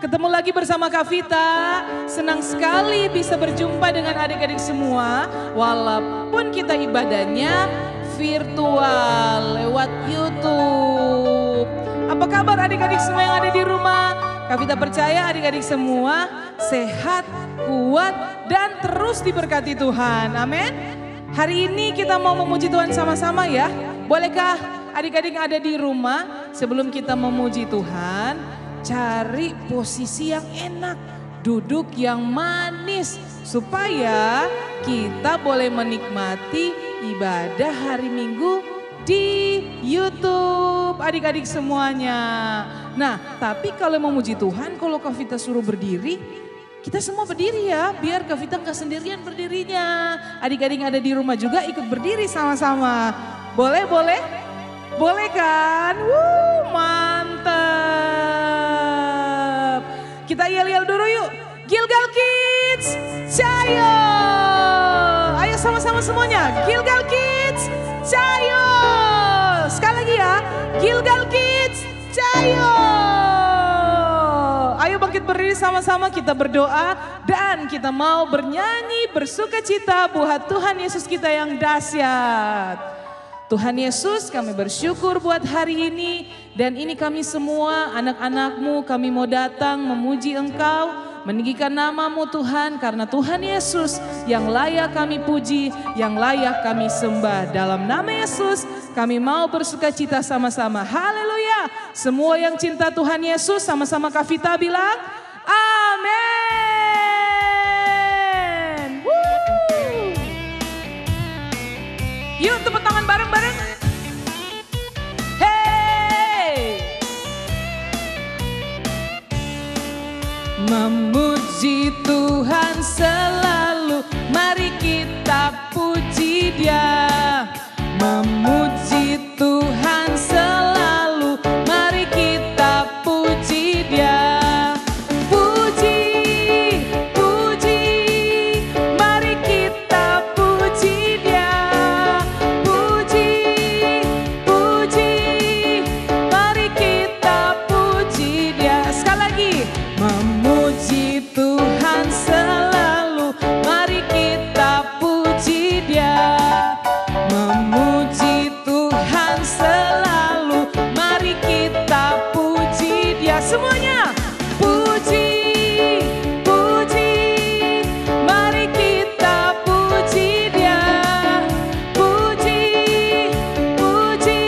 Ketemu lagi bersama Kak Vita, senang sekali bisa berjumpa dengan adik-adik semua. Walaupun kita ibadahnya virtual lewat YouTube. Apa kabar adik-adik semua yang ada di rumah? Kak Vita percaya adik-adik semua sehat, kuat, dan terus diberkati Tuhan. Amin. Hari ini kita mau memuji Tuhan sama-sama ya. Bolehkah adik-adik yang ada di rumah sebelum kita memuji Tuhan, cari posisi yang enak, duduk yang manis supaya kita boleh menikmati ibadah hari Minggu di YouTube adik-adik semuanya. Nah, tapi kalau memuji Tuhan, kalau Kak Vita suruh berdiri, kita semua berdiri ya, biar Kak Vita nggak sendirian berdirinya. Adik-adik yang ada di rumah juga ikut berdiri sama-sama. Boleh, boleh? Boleh kan? Mantap. Kita yel-yel dulu yuk. Gilgal Kids, Cayo. Ayo sama-sama semuanya. Gilgal Kids, Cayo. Sekali lagi ya. Gilgal Kids, Cayo. Ayo bangkit berdiri sama-sama, kita berdoa dan kita mau bernyanyi bersukacita buat Tuhan Yesus kita yang dahsyat. Tuhan Yesus, kami bersyukur buat hari ini dan ini kami semua anak-anak-Mu, kami mau datang memuji Engkau, meninggikan nama-Mu Tuhan, karena Tuhan Yesus yang layak kami puji, yang layak kami sembah. Dalam nama Yesus kami mau bersukacita sama-sama. Haleluya. Semua yang cinta Tuhan Yesus sama-sama Kak Vita bilang amin. Yuk tepuk tangan bareng-bareng. Hey! Memuji Tuhan selalu, mari kita puji Dia. Memuji Tuhan selalu, mari kita puji Dia. Puji, puji, mari kita puji Dia. Puji, puji, mari kita puji Dia. Sekali lagi, memuji Tuhan selalu, mari kita puji Dia. Memuji Tuhan selalu, mari kita puji Dia. Semuanya, puji, puji, mari kita puji Dia. Puji, puji,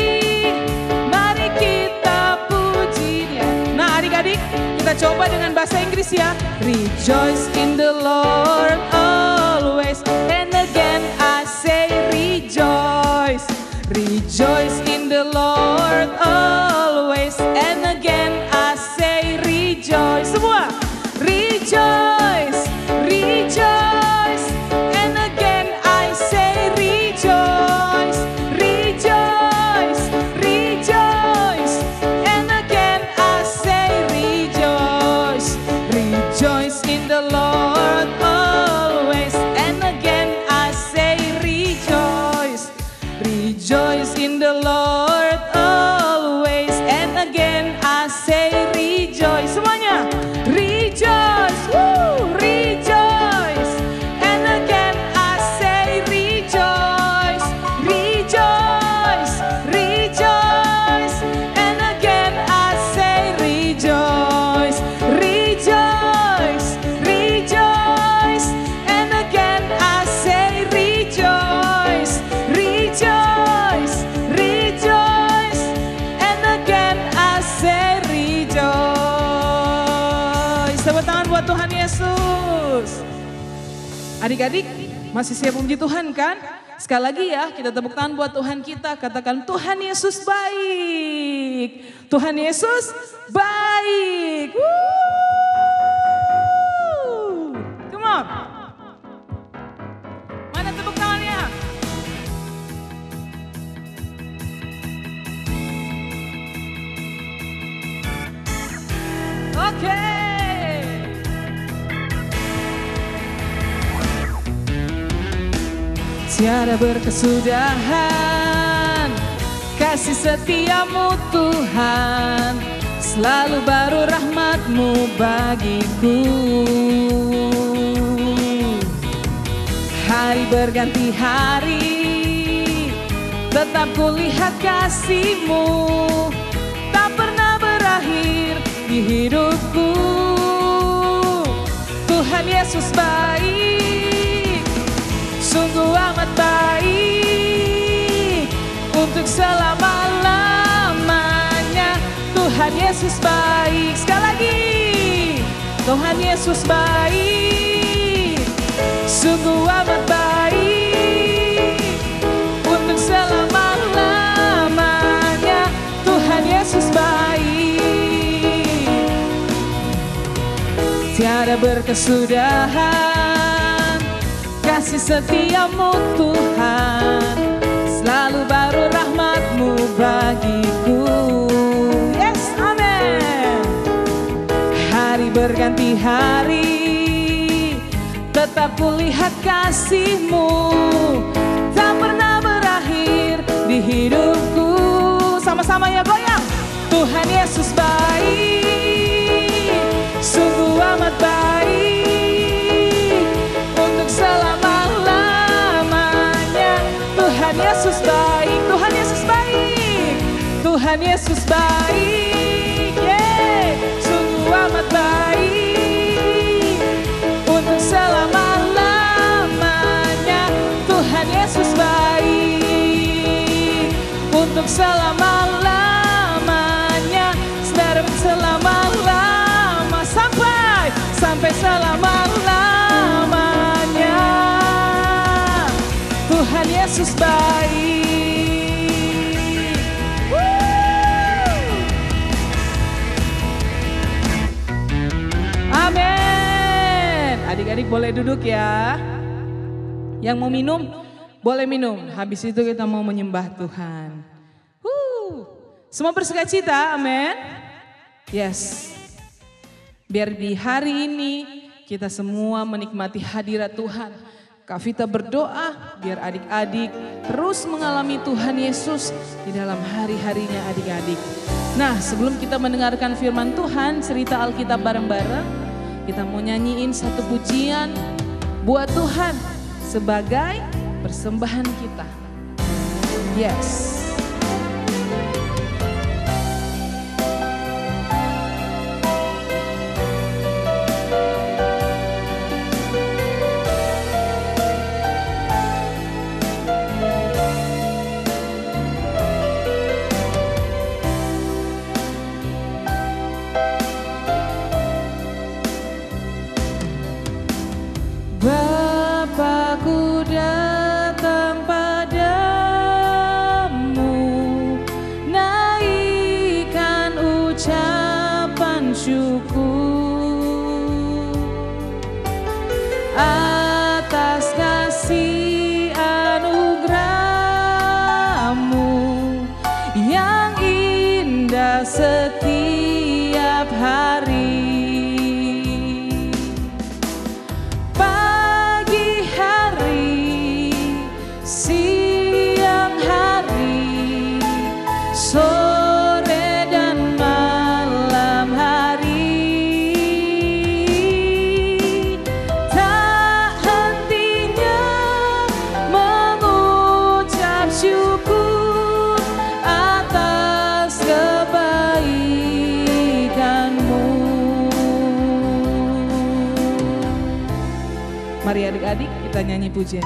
mari kita puji Dia. Nah adik-adik, kita coba dengan bahasa Inggris ya. Rejoice in the Lord always, and again I say rejoice. Rejoice in the Lord always, and again I say rejoice. Semua, rejoice, rejoice, and again I say rejoice. Rejoice, rejoice, and again I say rejoice. Rejoice in the Lord always, and again I say rejoice. Rejoice in the Lord always, and again I say rejoice. Semuanya, rejoice, woo, rejoice, and again I say rejoice. Rejoice, rejoice, and again I say rejoice. Rejoice, rejoice, and again I say rejoice. Rejoice, rejoice, and again I say rejoice. Tepuk tangan buat Tuhan Yesus. Adik-adik masih siap memuji Tuhan kan? Sekali lagi ya, kita tepuk tangan buat Tuhan kita. Katakan Tuhan Yesus baik. Tuhan Yesus baik. Woo! Come on. Mana tepuk tangannya? Tiada berkesudahan kasih setiamu Tuhan, selalu baru rahmat-Mu bagiku. Hari berganti hari, tetap kulihat kasih-Mu, tak pernah berakhir di hidupku. Tuhan Yesus baik, sungguh amat baik, untuk selama-lamanya. Tuhan Yesus baik, sekali lagi. Tuhan Yesus baik, sungguh amat baik, untuk selama-lamanya. Tuhan Yesus baik, tiada berkesudahan kasih setiamu Tuhan, selalu baru rahmat-Mu bagiku. Yes, amin. Hari berganti hari, tetap kulihat kasih-Mu, tak pernah berakhir di hidupku. Sama-sama ya goyang. Tuhan Yesus baik, sungguh amat baik, untuk selama-lamanya. Tuhan Yesus baik, Tuhan Yesus baik, Tuhan Yesus baik, yeah. Sungguh amat baik, untuk selama-lamanya. Tuhan Yesus baik, untuk selama-lamanya. Saudara, selama-lama, sampai selama-lamanya. Tuhan Yesus baik. Amin. Adik-adik boleh duduk ya. Yang mau minum, boleh minum. Habis itu kita mau menyembah Tuhan. Semua bersukacita, amin. Yes. Biar di hari ini kita semua menikmati hadirat Tuhan. Kak Vita berdoa biar adik-adik terus mengalami Tuhan Yesus di dalam hari-harinya adik-adik. Nah, sebelum kita mendengarkan firman Tuhan, cerita Alkitab bareng-bareng, kita mau nyanyiin satu pujian buat Tuhan sebagai persembahan kita. Yes. Bapakku datang padamu, naikkan ucapan syukur atas kasih anugerah-Mu yang indah setiap hari. Mari adik-adik kita nyanyi pujian.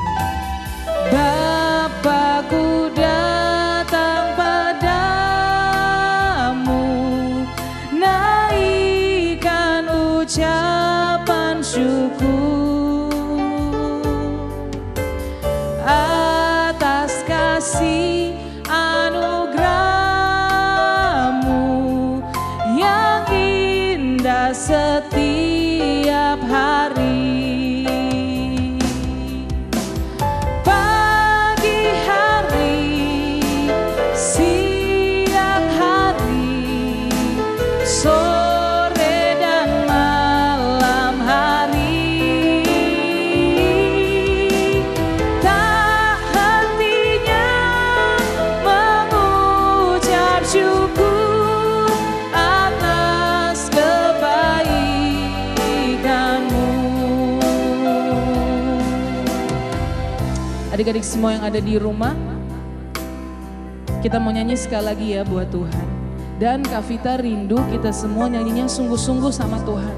Bapakku datang padamu, naikkan ucapan syukur atas kasih anugerah-Mu yang indah setiap hari. Sore dan Adik-adik semua yang ada di rumah, kita mau nyanyi sekali lagi ya buat Tuhan. Dan Kak Vita rindu kita semua nyanyinya sungguh-sungguh sama Tuhan.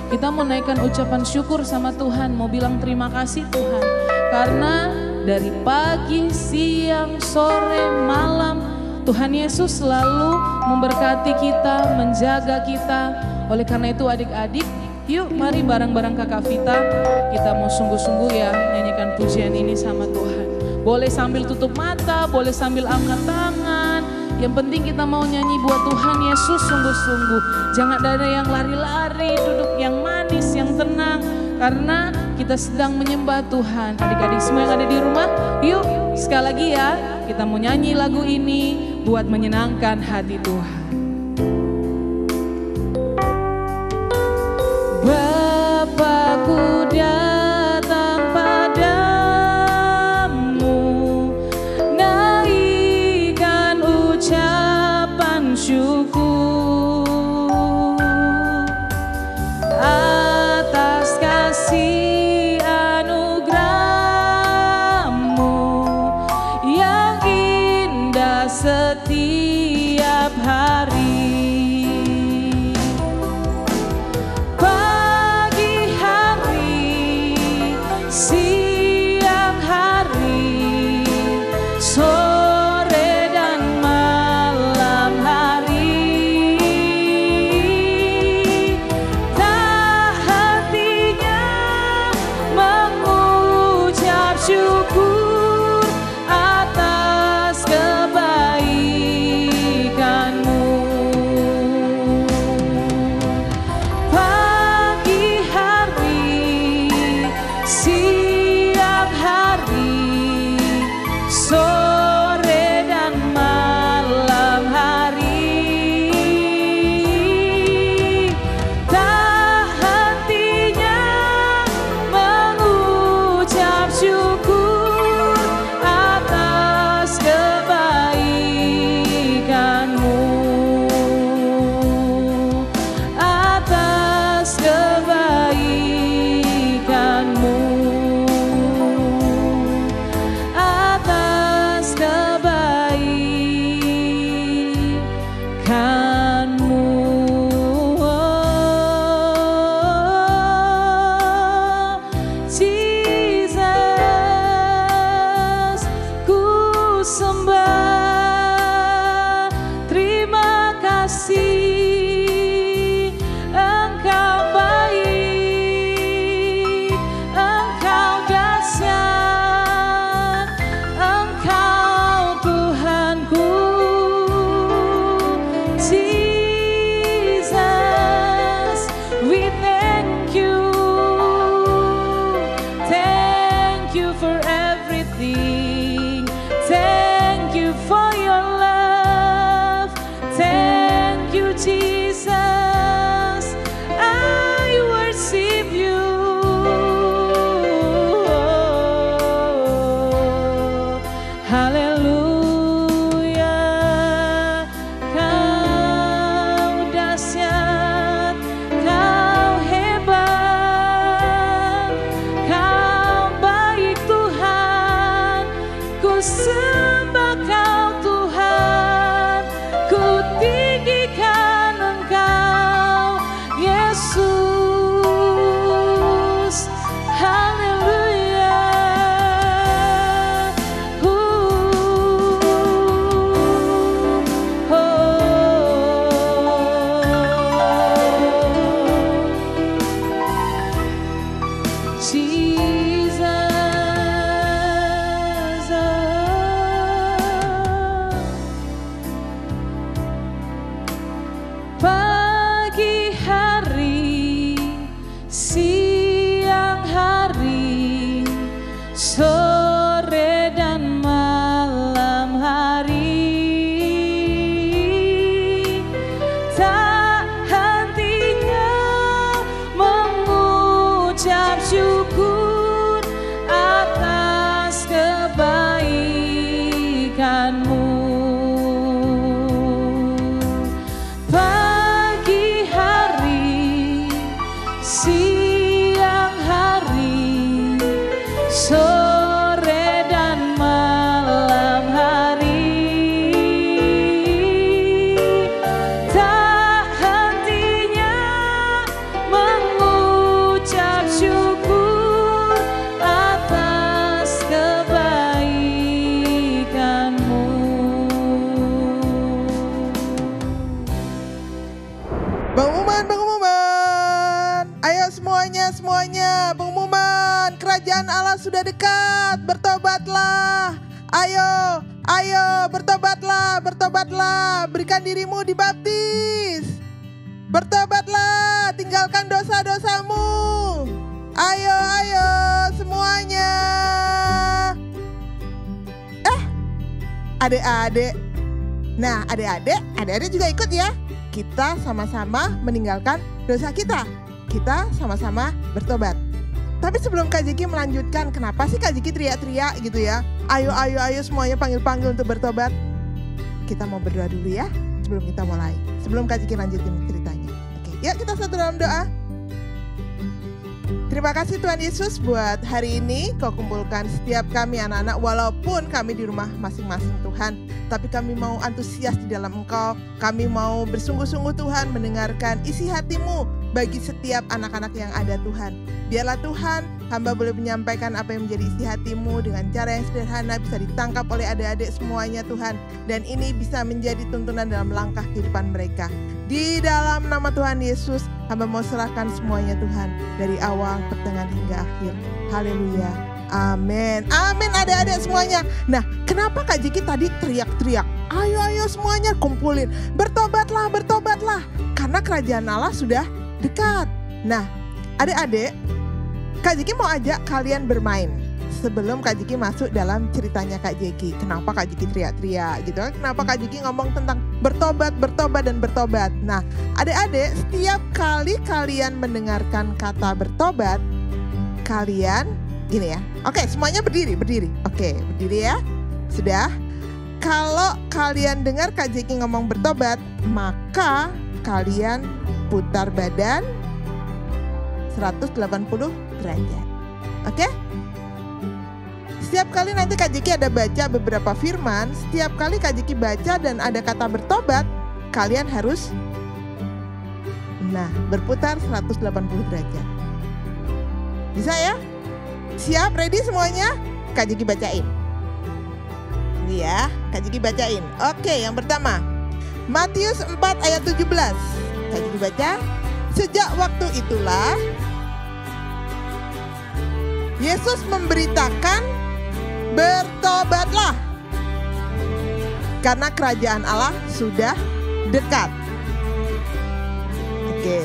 Kita mau naikkan ucapan syukur sama Tuhan, mau bilang terima kasih Tuhan. Karena dari pagi, siang, sore, malam, Tuhan Yesus selalu memberkati kita, menjaga kita. Oleh karena itu adik-adik, yuk mari bareng-bareng Kakak Vita, kita mau sungguh-sungguh ya nyanyikan pujian ini sama Tuhan. Boleh sambil tutup mata, boleh sambil angkat tangan. Yang penting kita mau nyanyi buat Tuhan Yesus sungguh-sungguh. Jangan ada yang lari-lari, duduk yang manis, yang tenang. Karena kita sedang menyembah Tuhan. Adik-adik semua yang ada di rumah, yuk sekali lagi ya. Kita mau nyanyi lagu ini buat menyenangkan hati Tuhan. Bapakku datang padamu, naikkan ucapan syukur atas kasih anugerah-Mu yang indah setiap hari. Siang hari, sore dan malam hari, tak hentinya mengucap syukur atas kebaikan-Mu. Pagi hari, siang hari, sore dan malam hari, tak hentinya mengucap syukur atas kebaikan-Mu, atas kebaikan-Mu, atas kebaikan-Mu. Oh, Jesus, ku sembah, terima kasih, Engkau baik, Engkau dahsyat, Engkau Tuhanku. Jesus, we thank you for everything. Thank you for your love. Thank you, Jesus. I worship you. Haleluya. Kau dahsyat, Kau hebat, Kau baik Tuhan. Ku sembah Kau Tuhan, ku tinggikan Engkau Yesus. Haleluya. Jesus, pagi hari, siang hari, sore dan malam hari, tak hentinya mengucap syukur atas kebaikan-Mu. Pagi hari, siang hari, sore dan semuanya. Pengumuman, kerajaan Allah sudah dekat. Bertobatlah. Ayo, bertobatlah. Berikan dirimu dibaptis. Bertobatlah, tinggalkan dosa-dosamu. Ayo, semuanya. Adik-adik. Nah, adik-adik juga ikut ya. Kita sama-sama meninggalkan dosa kita. Kita sama-sama bertobat. Tapi sebelum Kak Jiki melanjutkan, kenapa sih Kak Jiki teriak-teriak gitu ya? Ayo semuanya panggil-panggil untuk bertobat. Kita mau berdoa dulu ya sebelum kita mulai. Sebelum Kak Jiki lanjutin ceritanya. Oke, yuk kita satu dalam doa. Terima kasih Tuhan Yesus buat hari ini Kau kumpulkan setiap kami anak-anak walaupun kami di rumah masing-masing Tuhan. Tapi kami mau antusias di dalam Engkau. Kami mau bersungguh-sungguh Tuhan mendengarkan isi hati-Mu bagi setiap anak-anak yang ada Tuhan. Biarlah Tuhan hamba boleh menyampaikan apa yang menjadi isi hati-Mu dengan cara yang sederhana bisa ditangkap oleh adik-adik semuanya Tuhan. Dan ini bisa menjadi tuntunan dalam langkah kehidupan mereka. Di dalam nama Tuhan Yesus, hamba mau serahkan semuanya Tuhan. Dari awal, pertengahan hingga akhir. Haleluya. Amin. Amin adik-adik semuanya. Nah, kenapa Kak Jiki tadi teriak-teriak? Ayo semuanya kumpulin. Bertobatlah. Karena kerajaan Allah sudah dekat. Nah, adik-adik, Kak Jiki mau ajak kalian bermain. Sebelum Kak Jiki masuk dalam ceritanya Kak Jiki. Kenapa Kak Jiki teriak-teriak gitu kan? Kenapa Kak Jiki ngomong tentang bertobat. Nah, adik-adik, setiap kali kalian mendengarkan kata bertobat, kalian gini ya. Oke, semuanya berdiri. Oke, berdiri ya. Sudah. Kalau kalian dengar Kak Jiki ngomong bertobat, maka kalian putar badan 180 derajat. Oke? Setiap kali nanti Kak Jiki ada baca beberapa firman, setiap kali Kak Jiki baca dan ada kata bertobat, kalian harus berputar 180 derajat. Bisa ya? Siap, ready semuanya? Kak Jiki bacain. Ini ya, Kak Jiki bacain. Oke, yang pertama. Matius 4 ayat 17. Kak Jiki baca. Sejak waktu itulah Yesus memberitakan, bertobatlah, karena kerajaan Allah sudah dekat. Oke,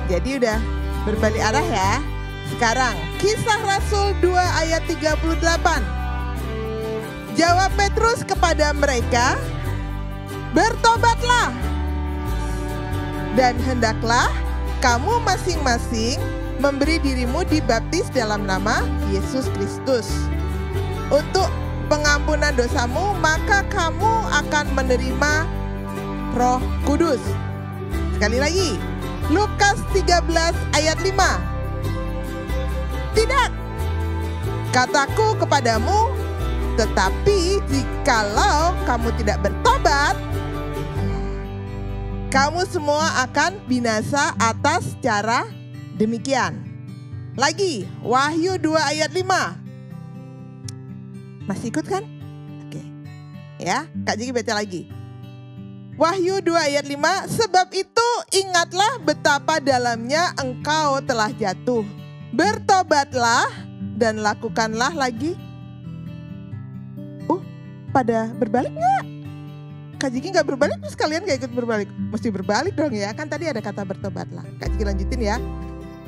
jadi udah berbalik arah ya. Sekarang Kisah Rasul 2 ayat 38. Jawab Petrus kepada mereka, bertobatlah, dan hendaklah kamu masing-masing memberi dirimu dibaptis dalam nama Yesus Kristus untuk pengampunan dosamu, maka kamu akan menerima Roh Kudus. Sekali lagi, Lukas 13 ayat 5. Tidak, kataku kepadamu, tetapi jikalau kamu tidak bertobat, kamu semua akan binasa atas cara demikian. Lagi, Wahyu 2 ayat 5. Masih ikut kan? Oke. Ya, Kak Jiki baca lagi. Wahyu 2 ayat 5, sebab itu ingatlah betapa dalamnya engkau telah jatuh. Bertobatlah dan lakukanlah lagi. Pada berbalik nggak? Kak Jiki nggak berbalik, terus kalian nggak ikut berbalik? Mesti berbalik dong ya, kan tadi ada kata bertobatlah. Kak Jiki lanjutin ya.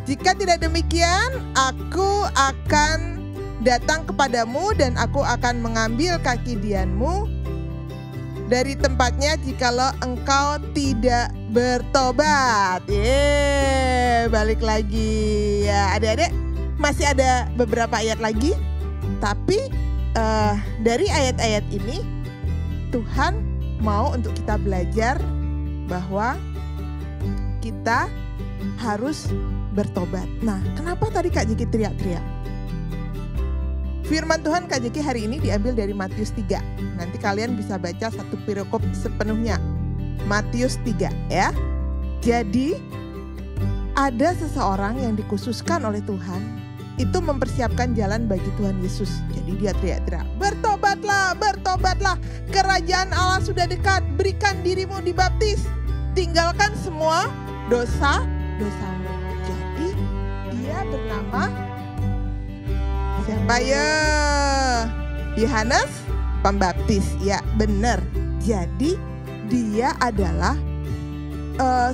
Jika tidak demikian, aku akan datang kepadamu dan aku akan mengambil kaki Dianmu dari tempatnya jikalau engkau tidak bertobat. Balik lagi ya adik-adik. Masih ada beberapa ayat lagi, tapi dari ayat-ayat ini Tuhan mau untuk kita belajar bahwa kita harus bertobat. Nah, kenapa tadi Kak Jiki teriak-teriak? Firman Tuhan Kak Jiki hari ini diambil dari Matius 3. Nanti kalian bisa baca satu perikop sepenuhnya. Matius 3 ya. Jadi ada seseorang yang dikhususkan oleh Tuhan itu mempersiapkan jalan bagi Tuhan Yesus. Jadi dia teriak-teriak, bertobatlah, bertobatlah, kerajaan Allah sudah dekat, berikan dirimu dibaptis, tinggalkan semua dosa-dosamu. Jadi bernama siapa ya? Yohanes Pembaptis. Ya, benar. Jadi dia adalah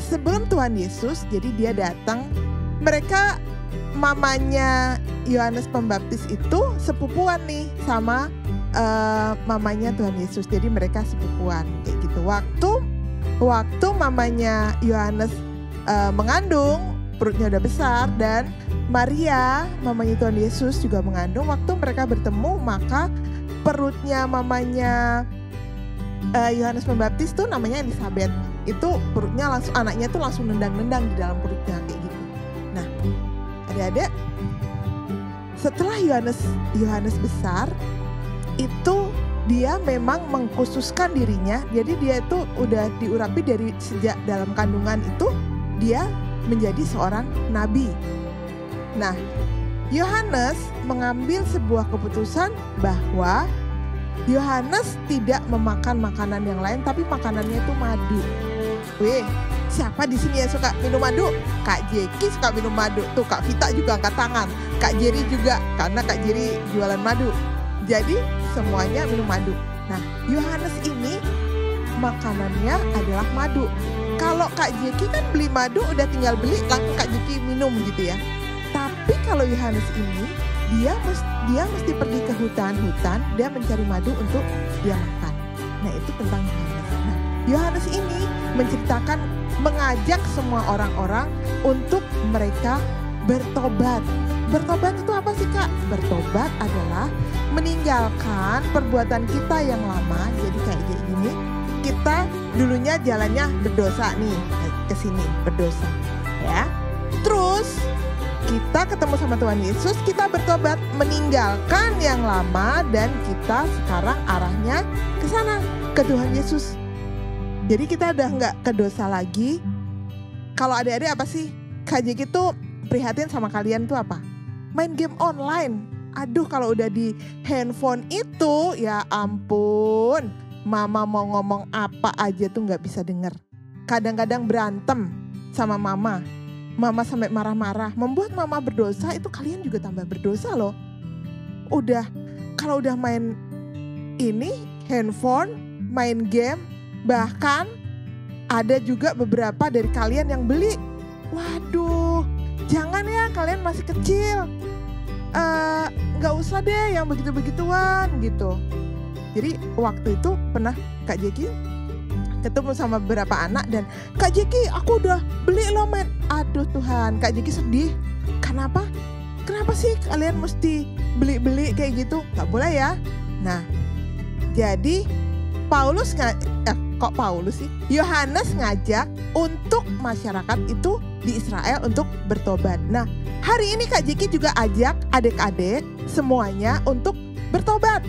sebelum Tuhan Yesus, jadi dia datang. Mereka mamanya Yohanes Pembaptis itu sepupuan nih sama mamanya Tuhan Yesus. Jadi mereka sepupuan kayak gitu. Waktu mamanya Yohanes mengandung, perutnya udah besar, dan Maria mamanya Tuhan Yesus juga mengandung. Waktu mereka bertemu, maka perutnya mamanya Yohanes Pembaptis tuh namanya Elizabeth. Itu perutnya langsung, anaknya tuh langsung nendang-nendang di dalam perutnya kayak gitu. Nah, adik-adik, setelah Yohanes besar, itu dia memang mengkhususkan dirinya. Jadi dia itu udah diurapi dari sejak dalam kandungan itu dia menjadi seorang nabi. Nah, Yohanes mengambil sebuah keputusan bahwa Yohanes tidak memakan makanan yang lain, tapi makanannya itu madu. Weh, siapa di sini yang suka minum madu? Kak Jeki suka minum madu. Tuh, Kak Vita juga angkat tangan. Kak Jerry juga, karena Kak Jerry jualan madu. Jadi semuanya minum madu. Nah, Yohanes ini makanannya adalah madu. Kalau Kak Jeki kan beli madu, udah tinggal beli langsung Kak Jeki minum gitu ya. Tapi kalau Yohanes ini, dia mesti pergi ke hutan, dia mencari madu untuk dia makan. Nah, itu tentang Yohanes. Nah, Yohanes ini menceritakan, mengajak semua orang-orang untuk mereka bertobat. Bertobat itu apa sih, Kak? Bertobat adalah meninggalkan perbuatan kita yang lama. Jadi kayak gini, kita dulunya jalannya berdosa nih, ke sini berdosa, ya. Terus kita ketemu sama Tuhan Yesus, kita bertobat, meninggalkan yang lama, dan kita sekarang arahnya ke sana, ke Tuhan Yesus. Jadi kita udah nggak ke dosa lagi. Kalau adik-adik apa sih? Kak Jeki tuh prihatin sama kalian tuh apa? Main game online. Aduh, kalau udah di handphone itu, ya ampun, mama mau ngomong apa aja tuh nggak bisa denger. Kadang-kadang berantem sama mama. Mama sampai marah-marah, membuat mama berdosa. Itu kalian juga tambah berdosa loh. Kalau udah main ini, handphone, main game, bahkan ada juga beberapa dari kalian yang beli. Waduh, jangan ya, kalian masih kecil. Gak usah deh yang begitu-begituan gitu. Jadi waktu itu pernah Kak Jeki ketemu sama beberapa anak, dan Kak Jeki, aku udah beli lo main. Aduh Tuhan, Kak Jeki sedih. Kenapa? Kenapa sih kalian mesti beli-beli kayak gitu? Gak boleh ya. Nah, jadi Yohanes ngajak untuk masyarakat itu di Israel untuk bertobat. Nah, hari ini Kak Jeki juga ajak adik-adik semuanya untuk bertobat.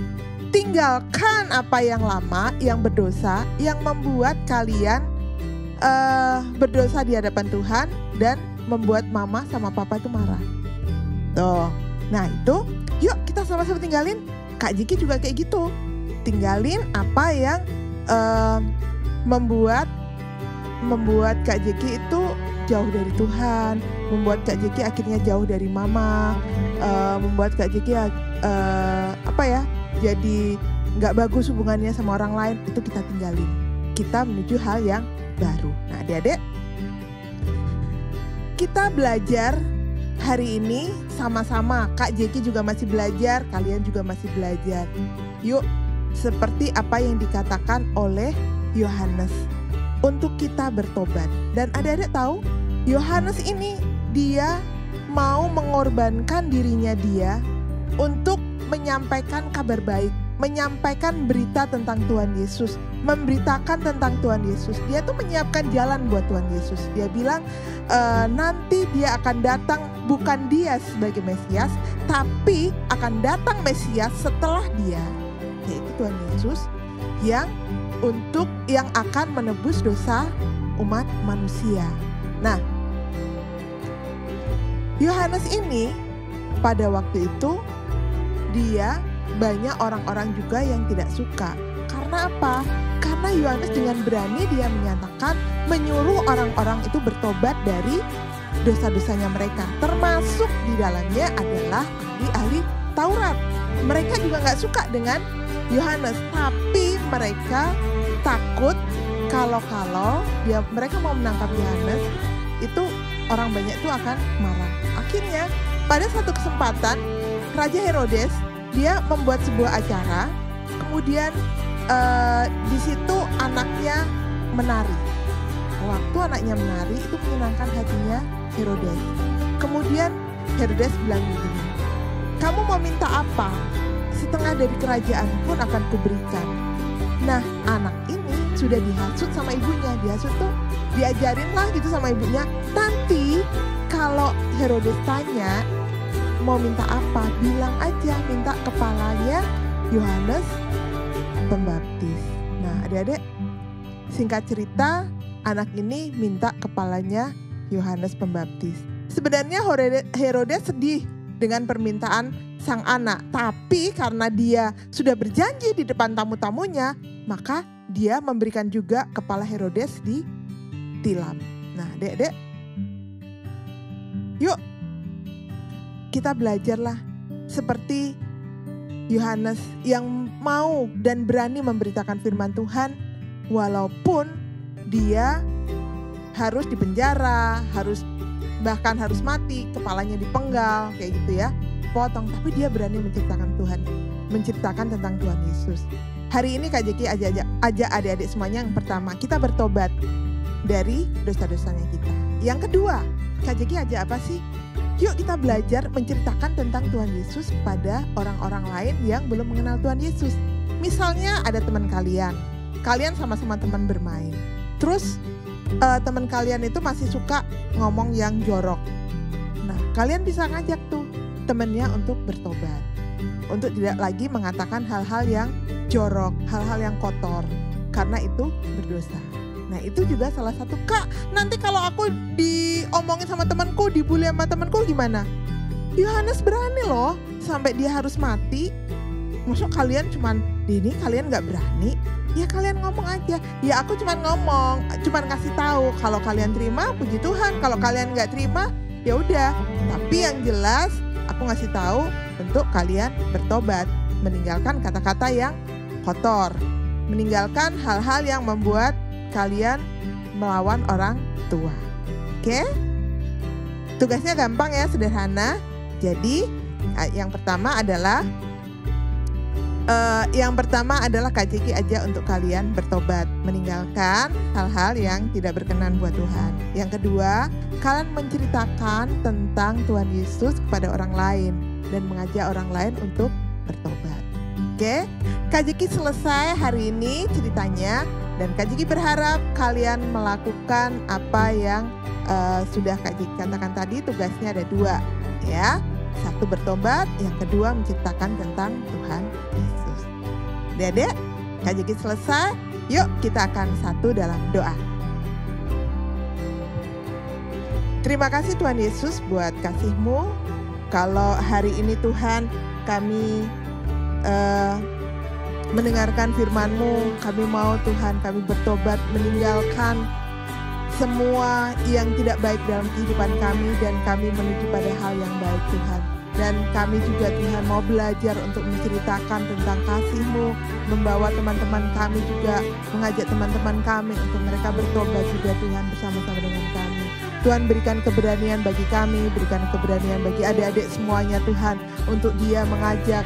Tinggalkan apa yang lama, yang berdosa, yang membuat kalian berdosa di hadapan Tuhan dan membuat mama sama papa itu marah. Tuh, nah itu, yuk kita sama-sama tinggalin. Kak Jeki juga kayak gitu. Tinggalin apa yang membuat Kak Jeki itu jauh dari Tuhan, membuat Kak Jeki akhirnya jauh dari mama, membuat Kak Jeki jadi nggak bagus hubungannya sama orang lain. Itu kita tinggalin. Kita menuju hal yang baru. Nah, adik-adik, kita belajar hari ini sama-sama. Kak Jeki juga masih belajar, kalian juga masih belajar. Yuk, seperti apa yang dikatakan oleh Yohanes, untuk kita bertobat. Dan adik-adik tahu, Yohanes ini dia mau mengorbankan dirinya dia untuk menyampaikan kabar baik, menyampaikan berita tentang Tuhan Yesus, memberitakan tentang Tuhan Yesus. Dia tuh menyiapkan jalan buat Tuhan Yesus. Dia bilang nanti dia akan datang, bukan dia sebagai Mesias, tapi akan datang Mesias setelah dia, yaitu Tuhan Yesus yang akan menebus dosa umat manusia. Nah, Yohanes ini pada waktu itu dia banyak orang-orang juga yang tidak suka. Karena apa? Karena Yohanes dengan berani dia menyatakan, menyuruh orang-orang itu bertobat dari dosa-dosanya mereka. Termasuk di dalamnya adalah ahli Taurat. Mereka juga gak suka dengan Yohanes, tapi mereka takut kalau mereka mau menangkap Yohanes, itu orang banyak itu akan marah. Akhirnya pada satu kesempatan Raja Herodes dia membuat sebuah acara, kemudian di situ anaknya menari. Waktu anaknya menari itu menyenangkan hatinya Herodes. Kemudian Herodes bilang begini, kamu mau minta apa? Setengah dari kerajaan pun akan kuberikan. Nah, anak ini sudah dihasut sama ibunya. Dihasut tuh diajarin lah gitu sama ibunya. Nanti kalau Herodes tanya mau minta apa, bilang aja minta kepalanya Yohanes Pembaptis. Nah, adik-adik, singkat cerita anak ini minta kepalanya Yohanes Pembaptis. Sebenarnya Herodes sedih dengan permintaan sang anak, tapi karena dia sudah berjanji di depan tamu-tamunya, maka dia memberikan juga kepala Herodes ditilam. Nah, adik-adik, yuk kita belajarlah seperti Yohanes yang mau dan berani memberitakan firman Tuhan, walaupun dia harus dipenjara, bahkan harus mati, kepalanya dipenggal kayak gitu ya, potong, tapi dia berani menceritakan tentang Tuhan Yesus. Hari ini Kak Jeki ajak adik-adik semuanya, yang pertama kita bertobat dari dosa-dosanya kita. Yang kedua, Kak Jeki ajak apa sih? Yuk kita belajar menceritakan tentang Tuhan Yesus pada orang-orang lain yang belum mengenal Tuhan Yesus. Misalnya ada teman kalian sama-sama teman bermain. Terus teman kalian itu masih suka ngomong yang jorok. Nah, kalian bisa ngajak tuh temennya untuk bertobat. Untuk tidak lagi mengatakan hal-hal yang jorok, hal-hal yang kotor. Karena itu berdosa. Nah, itu juga salah satu, Kak, nanti kalau aku diomongin sama temanku, dibully sama temanku gimana? Yohanes berani loh sampai dia harus mati. Maksud kalian kalian gak berani? Ya kalian ngomong aja. Ya aku cuman kasih tahu. Kalau kalian terima, puji Tuhan. Kalau kalian gak terima, ya udah. Tapi yang jelas aku ngasih tahu untuk kalian bertobat, meninggalkan kata-kata yang kotor, meninggalkan hal-hal yang membuat kalian melawan orang tua. Oke? Tugasnya gampang ya, sederhana. Jadi yang pertama adalah Kak Jeki aja untuk kalian bertobat, meninggalkan hal-hal yang tidak berkenan buat Tuhan. Yang kedua, kalian menceritakan tentang Tuhan Yesus kepada orang lain dan mengajak orang lain untuk bertobat. Oke? Kak Jeki selesai hari ini ceritanya, dan Kak Jeki berharap kalian melakukan apa yang sudah Kak Jeki katakan tadi. Tugasnya ada 2 ya. 1 bertobat, yang kedua menceritakan tentang Tuhan Yesus. Adik-adik, Kak Jeki selesai. Yuk kita akan satu dalam doa. Terima kasih Tuhan Yesus buat kasih-Mu. Kalau hari ini Tuhan kami mendengarkan firman-Mu, kami mau Tuhan kami bertobat, meninggalkan semua yang tidak baik dalam kehidupan kami, dan kami menuju pada hal yang baik Tuhan. Dan kami juga Tuhan mau belajar untuk menceritakan tentang kasih-Mu, membawa teman-teman kami juga, mengajak teman-teman kami untuk mereka bertobat juga Tuhan bersama-sama dengan kami. Tuhan berikan keberanian bagi kami, berikan keberanian bagi adik-adik semuanya Tuhan, untuk dia mengajak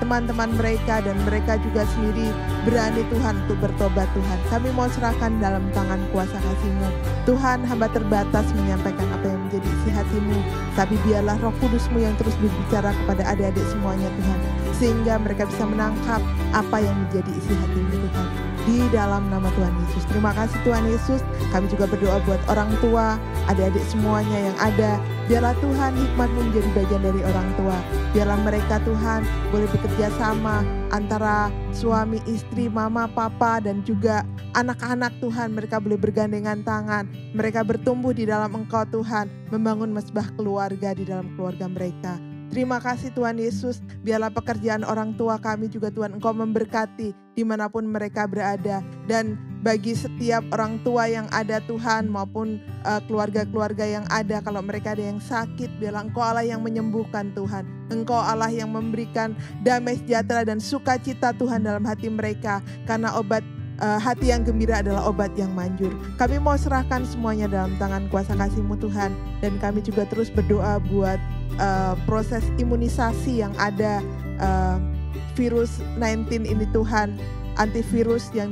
teman-teman mereka, dan mereka juga sendiri berani Tuhan untuk bertobat Tuhan. Kami mau serahkan dalam tangan kuasa kasih-Mu. Tuhan, hamba terbatas menyampaikan apa yang menjadi isi hati-Mu, tapi biarlah Roh Kudus-Mu yang terus berbicara kepada adik-adik semuanya Tuhan, sehingga mereka bisa menangkap apa yang menjadi isi hati-Mu Tuhan. Di dalam nama Tuhan Yesus. Terima kasih Tuhan Yesus. Kami juga berdoa buat orang tua, adik-adik semuanya yang ada. Biarlah Tuhan hikmat-Mu menjadi bagian dari orang tua. Biarlah mereka Tuhan boleh bekerja sama antara suami, istri, mama, papa, dan juga anak-anak Tuhan. Mereka boleh bergandengan tangan. Mereka bertumbuh di dalam Engkau Tuhan, membangun mesbah keluarga di dalam keluarga mereka. Terima kasih Tuhan Yesus, biarlah pekerjaan orang tua kami juga Tuhan Engkau memberkati dimanapun mereka berada. Dan bagi setiap orang tua yang ada Tuhan, maupun keluarga-keluarga yang ada. Kalau mereka ada yang sakit, biarlah Engkau Allah yang menyembuhkan Tuhan. Engkau Allah yang memberikan damai sejahtera dan sukacita Tuhan dalam hati mereka. Karena hati yang gembira adalah obat yang manjur. Kami mau serahkan semuanya dalam tangan kuasa kasih-Mu Tuhan. Dan kami juga terus berdoa buat proses imunisasi yang ada virus 19 ini Tuhan. Antivirus yang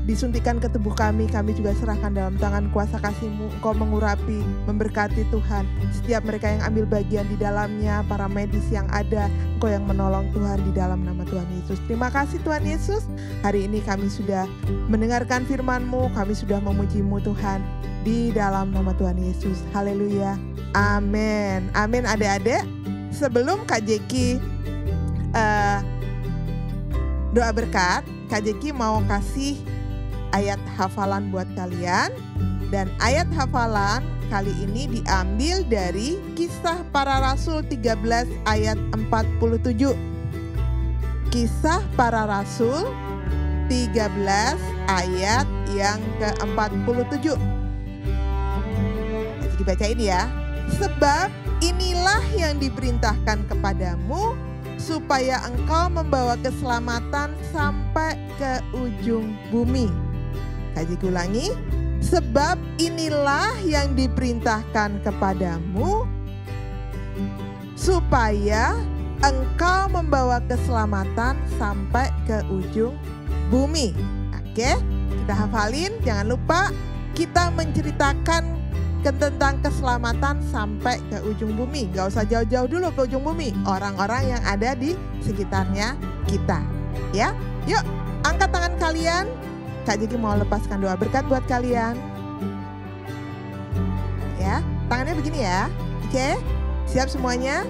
disuntikan ke tubuh kami juga serahkan dalam tangan kuasa kasih-Mu. Engkau mengurapi, memberkati Tuhan. Setiap mereka yang ambil bagian di dalamnya, para medis yang ada, Engkau yang menolong Tuhan di dalam nama Tuhan Yesus. Terima kasih Tuhan Yesus. Hari ini kami sudah mendengarkan firman-Mu, kami sudah memuji-Mu Tuhan di dalam nama Tuhan Yesus. Haleluya. Amin. Amin adik-adik. Sebelum Kak Jeki doa berkat, Kak Jeki mau kasih ayat hafalan buat kalian. Dan ayat hafalan kali ini diambil dari Kisah Para Rasul 13 ayat 47. Kisah Para Rasul 13 ayat yang ke-47. Kak Jeki bacain ya. Sebab inilah yang diperintahkan kepadamu, supaya engkau membawa keselamatan sampai ke ujung bumi. Kaji ulangi. Sebab inilah yang diperintahkan kepadamu, supaya engkau membawa keselamatan sampai ke ujung bumi. Oke, kita hafalin. Jangan lupa kita menceritakan tentang keselamatan sampai ke ujung bumi. Gak usah jauh-jauh dulu ke ujung bumi. Orang-orang yang ada di sekitarnya kita. Ya, yuk angkat tangan kalian. Kak Jeki mau lepaskan doa berkat buat kalian. Ya, tangannya begini ya. Oke, siap semuanya?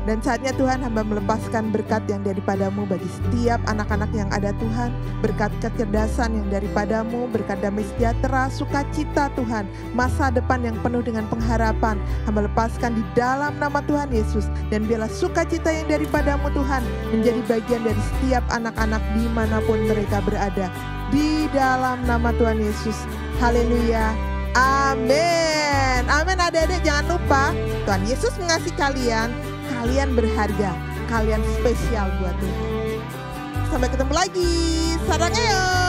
Dan saatnya Tuhan hamba melepaskan berkat yang daripadamu bagi setiap anak-anak yang ada Tuhan. Berkat kecerdasan yang daripadamu, berkat damai sejahtera, sukacita Tuhan. Masa depan yang penuh dengan pengharapan. Hamba lepaskan di dalam nama Tuhan Yesus. Dan biarlah sukacita yang daripadamu Tuhan menjadi bagian dari setiap anak-anak dimanapun mereka berada. Di dalam nama Tuhan Yesus. Haleluya. Amin. Amin adik-adik, jangan lupa Tuhan Yesus mengasihi kalian. Kalian berharga, kalian spesial buat Tuhan. Sampai ketemu lagi. Sarang Eo.